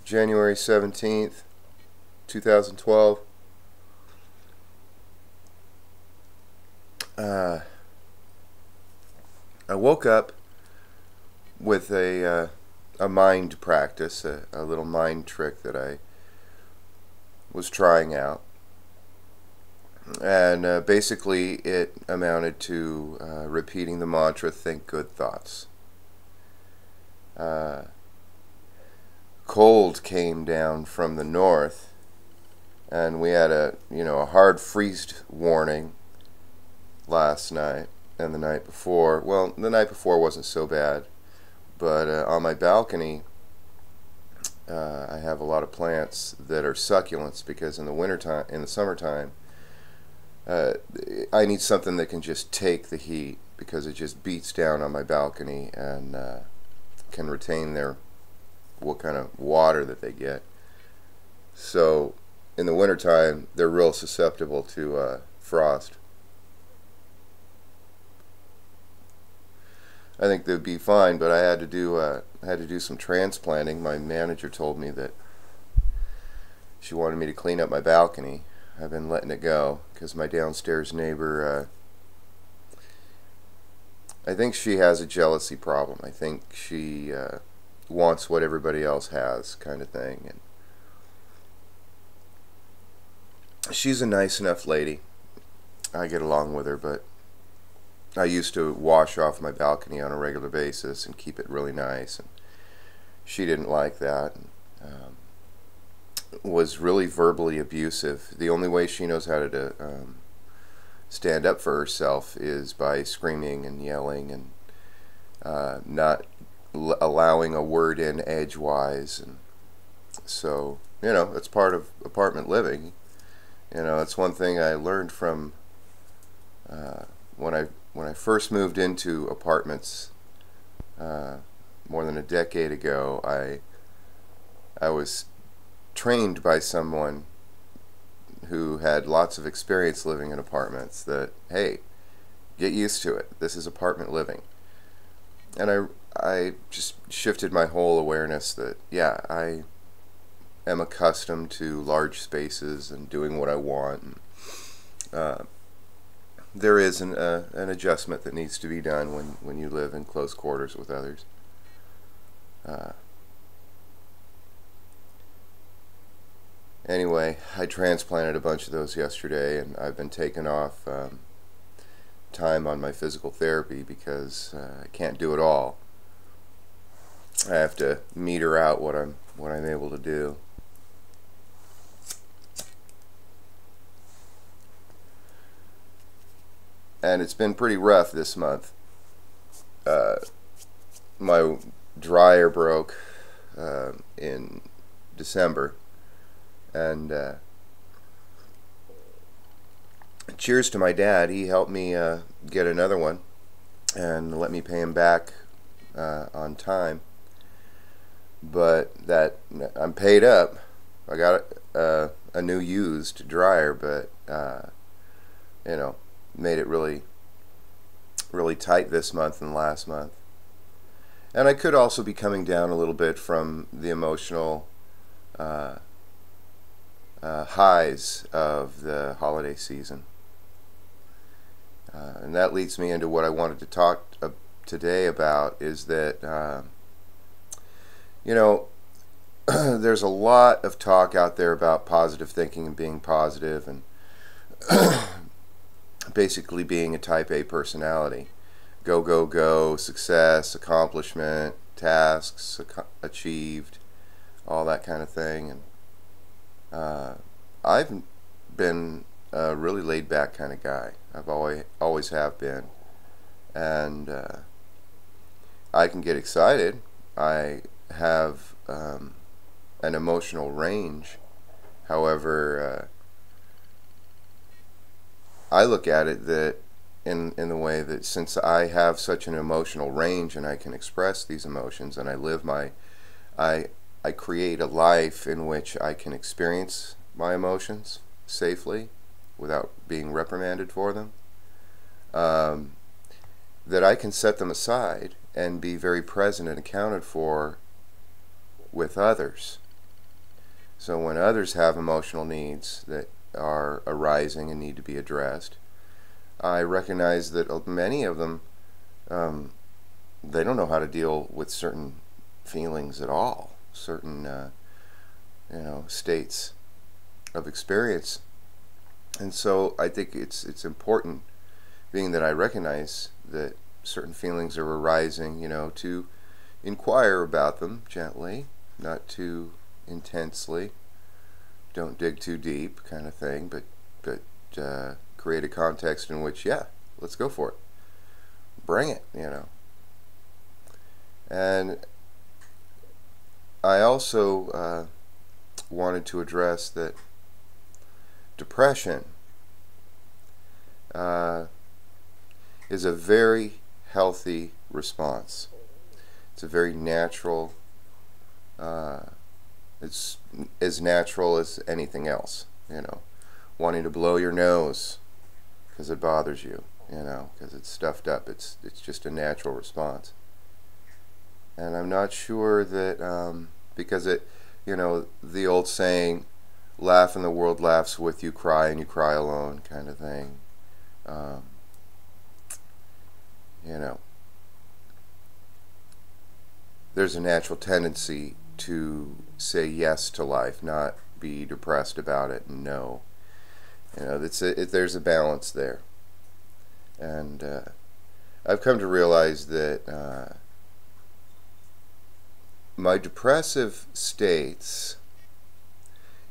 January 17th, 2012. I woke up with a mind practice, a little mind trick that I was trying out. And basically it amounted to repeating the mantra, think good thoughts. Cold came down from the north, and we had a hard freeze warning last night and the night before. Well, the night before wasn't so bad, but on my balcony I have a lot of plants that are succulents, because in the summertime, I need something that can just take the heat, because it just beats down on my balcony and can retain what kind of water that they get. So in the wintertime, they're real susceptible to frost. I think they'd be fine, but I had to do some transplanting. My manager told me that she wanted me to clean up my balcony. I've been letting it go because my downstairs neighbor, I think she has a jealousy problem. I think she wants what everybody else has, kind of thing. And she's a nice enough lady. I get along with her, but I used to wash off my balcony on a regular basis and keep it really nice, and she didn't like that, and was really verbally abusive. The only way she knows how to stand up for herself is by screaming and yelling and not allowing a word in edgewise. And so, that's part of apartment living. It's one thing I learned from when I first moved into apartments more than a decade ago. I was trained by someone who had lots of experience living in apartments that, hey, get used to it. This is apartment living. And I just shifted my whole awareness that, yeah, I am accustomed to large spaces and doing what I want. And, there is an adjustment that needs to be done when you live in close quarters with others. Anyway, I transplanted a bunch of those yesterday, and I've been taking off time on my physical therapy because I can't do it all. I have to meter out what I'm able to do. And it's been pretty rough this month. My dryer broke in December, and cheers to my dad. He helped me get another one and let me pay him back on time. But I'm paid up. I got a new used dryer, but made it really tight this month and last month. And I could also be coming down a little bit from the emotional highs of the holiday season. And that leads me into what I wanted to talk today about, is that there's a lot of talk out there about positive thinking and being positive, and basically being a type A personality. Go, go, go, success, accomplishment, tasks achieved, all that kind of thing. And I've been a really laid back kind of guy. I've always have been. And I can get excited. I have an emotional range. However, I look at it that in the way that, since I have such an emotional range and I can express these emotions, and I create a life in which I can experience my emotions safely without being reprimanded for them, that I can set them aside and be very present and accounted for with others. So when others have emotional needs that are arising and need to be addressed, I recognize that many of them, they don't know how to deal with certain feelings at all, certain states of experience. And so I think it's important, being that I recognize that certain feelings are arising, to inquire about them gently, not too intensely, don't dig too deep kind of thing, but create a context in which, yeah, let's go for it, bring it. And I also wanted to address that depression is a very healthy response. It's a very natural, it's as natural as anything else, wanting to blow your nose because it bothers you, because it's stuffed up. It's just a natural response. And I'm not sure that, because the old saying, laugh and the world laughs with you, cry and you cry alone kind of thing. There's a natural tendency to say yes to life, not be depressed about it, and no. There's a balance there. And I've come to realize that my depressive states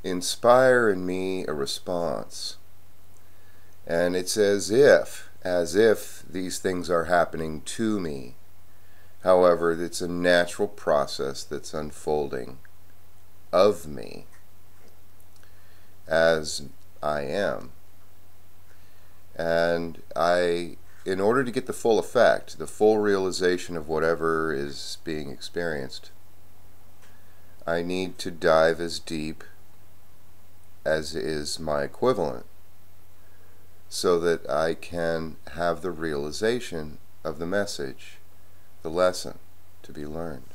inspire in me a response. And it's as if these things are happening to me. However, it's a natural process that's unfolding of me as I am. And in order to get the full effect, the full realization of whatever is being experienced, I need to dive as deep as is my equivalent, so that I can have the realization of the message, the lesson to be learned.